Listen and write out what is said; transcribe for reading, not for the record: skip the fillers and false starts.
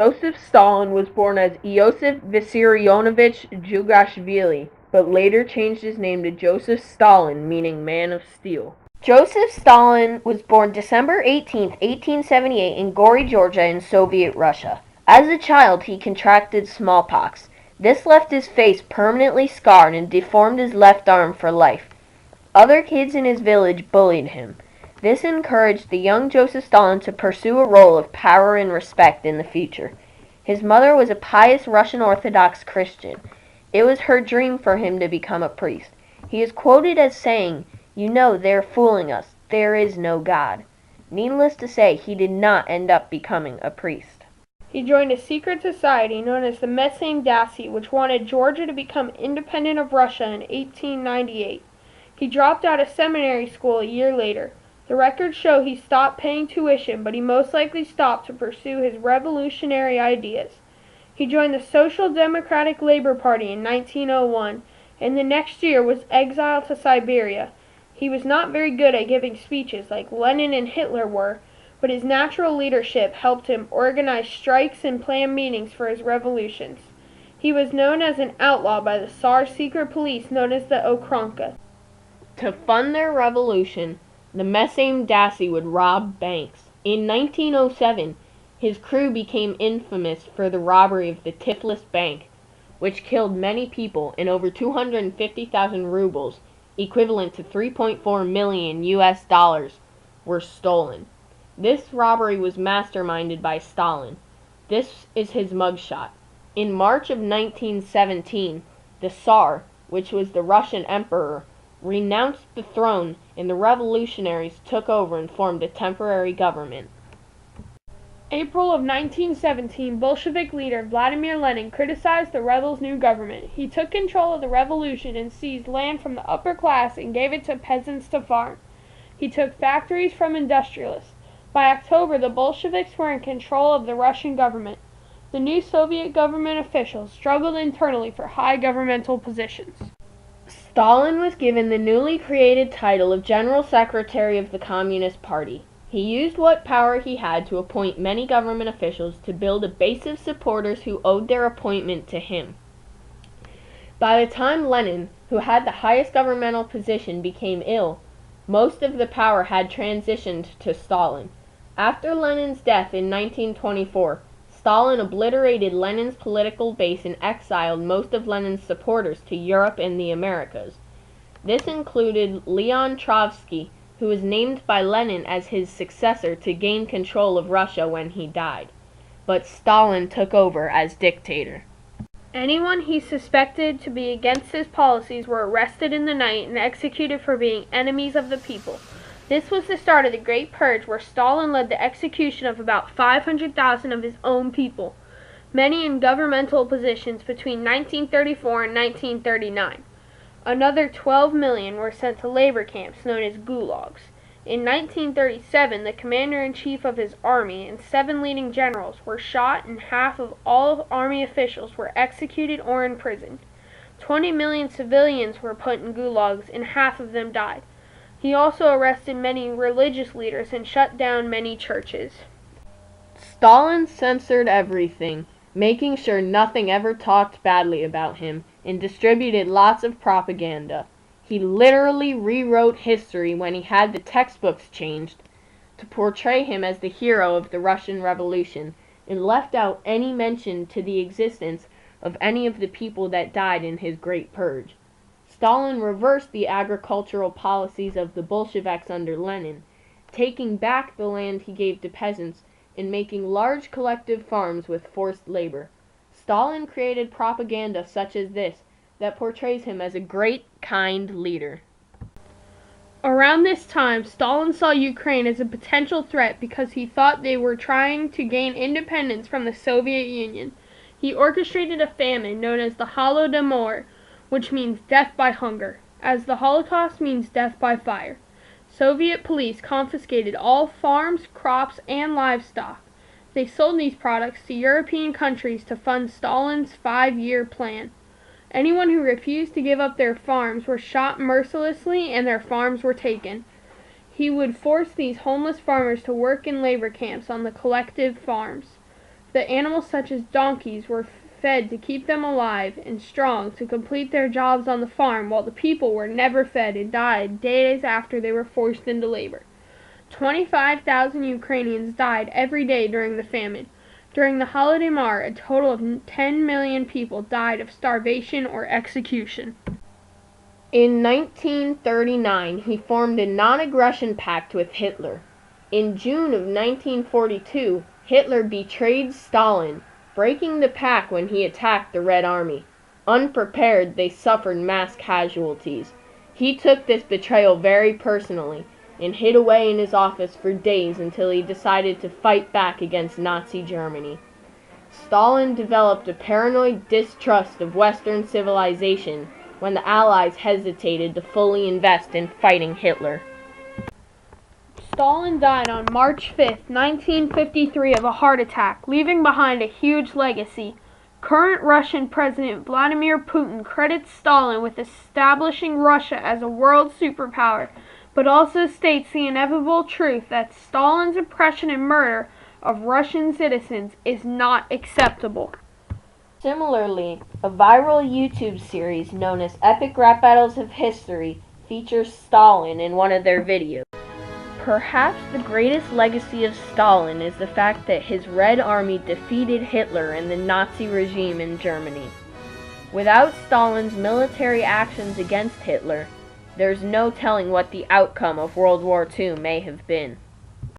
Joseph Stalin was born as Iosif Vissarionovich Jugashvili, but later changed his name to Joseph Stalin, meaning man of steel. Joseph Stalin was born December 18, 1878 in Gori, Georgia in Soviet Russia. As a child, he contracted smallpox. This left his face permanently scarred and deformed his left arm for life. Other kids in his village bullied him. This encouraged the young Joseph Stalin to pursue a role of power and respect in the future. His mother was a pious Russian Orthodox Christian. It was her dream for him to become a priest. He is quoted as saying, "You know, they're fooling us. There is no God." Needless to say, he did not end up becoming a priest. He joined a secret society known as the Messame Daci, which wanted Georgia to become independent of Russia in 1898. He dropped out of seminary school a year later. The records show he stopped paying tuition, but he most likely stopped to pursue his revolutionary ideas. He joined the Social Democratic Labor Party in 1901, and the next year was exiled to Siberia. He was not very good at giving speeches like Lenin and Hitler were, but his natural leadership helped him organize strikes and plan meetings for his revolutions. He was known as an outlaw by the Tsar's secret police known as the Okranka. To fund their revolution, the Messame Daci would rob banks. In 1907, his crew became infamous for the robbery of the Tiflis Bank, which killed many people, and over 250,000 rubles, equivalent to 3.4 million US dollars, were stolen. This robbery was masterminded by Stalin. This is his mugshot. In March of 1917, the Tsar, which was the Russian emperor, renounced the throne, and the revolutionaries took over and formed a temporary government. April of 1917, Bolshevik leader Vladimir Lenin criticized the rebels' new government. He took control of the revolution and seized land from the upper class and gave it to peasants to farm. He took factories from industrialists. By October, the Bolsheviks were in control of the Russian government. The new Soviet government officials struggled internally for high governmental positions. Stalin was given the newly created title of General Secretary of the Communist Party. He used what power he had to appoint many government officials to build a base of supporters who owed their appointment to him. By the time Lenin, who had the highest governmental position, became ill, most of the power had transitioned to Stalin. After Lenin's death in 1924, Stalin obliterated Lenin's political base and exiled most of Lenin's supporters to Europe and the Americas. This included Leon Trotsky, who was named by Lenin as his successor to gain control of Russia when he died. But Stalin took over as dictator. Anyone he suspected to be against his policies were arrested in the night and executed for being enemies of the people. This was the start of the Great Purge, where Stalin led the execution of about 500,000 of his own people, many in governmental positions between 1934 and 1939. Another 12 million were sent to labor camps known as gulags. In 1937, the commander-in-chief of his army and 7 leading generals were shot, and half of all army officials were executed or imprisoned. 20 million civilians were put in gulags, and half of them died. He also arrested many religious leaders and shut down many churches. Stalin censored everything, making sure nothing ever talked badly about him, and distributed lots of propaganda. He literally rewrote history when he had the textbooks changed to portray him as the hero of the Russian Revolution, and left out any mention to the existence of any of the people that died in his Great Purge. Stalin reversed the agricultural policies of the Bolsheviks under Lenin, taking back the land he gave to peasants and making large collective farms with forced labor. Stalin created propaganda such as this that portrays him as a great, kind leader. Around this time, Stalin saw Ukraine as a potential threat because he thought they were trying to gain independence from the Soviet Union. He orchestrated a famine known as the Holodomor, which means death by hunger, as the Holocaust means death by fire. Soviet police confiscated all farms, crops, and livestock. They sold these products to European countries to fund Stalin's 5-year plan. Anyone who refused to give up their farms were shot mercilessly and their farms were taken. He would force these homeless farmers to work in labor camps on the collective farms. The animals such as donkeys were fed to keep them alive and strong to complete their jobs on the farm, while the people were never fed and died days after they were forced into labor. 25,000 Ukrainians died every day during the famine. During the Holodomor, a total of 10 million people died of starvation or execution. In 1939, he formed a non-aggression pact with Hitler. In June of 1942, Hitler betrayed Stalin, breaking the pact when he attacked the Red Army. Unprepared, they suffered mass casualties. He took this betrayal very personally and hid away in his office for days until he decided to fight back against Nazi Germany. Stalin developed a paranoid distrust of Western civilization when the Allies hesitated to fully invest in fighting Hitler. Stalin died on March 5, 1953 of a heart attack, leaving behind a huge legacy. Current Russian President Vladimir Putin credits Stalin with establishing Russia as a world superpower, but also states the inevitable truth that Stalin's oppression and murder of Russian citizens is not acceptable. Similarly, a viral YouTube series known as Epic Rap Battles of History features Stalin in one of their videos. Perhaps the greatest legacy of Stalin is the fact that his Red Army defeated Hitler and the Nazi regime in Germany. Without Stalin's military actions against Hitler, there's no telling what the outcome of World War II may have been.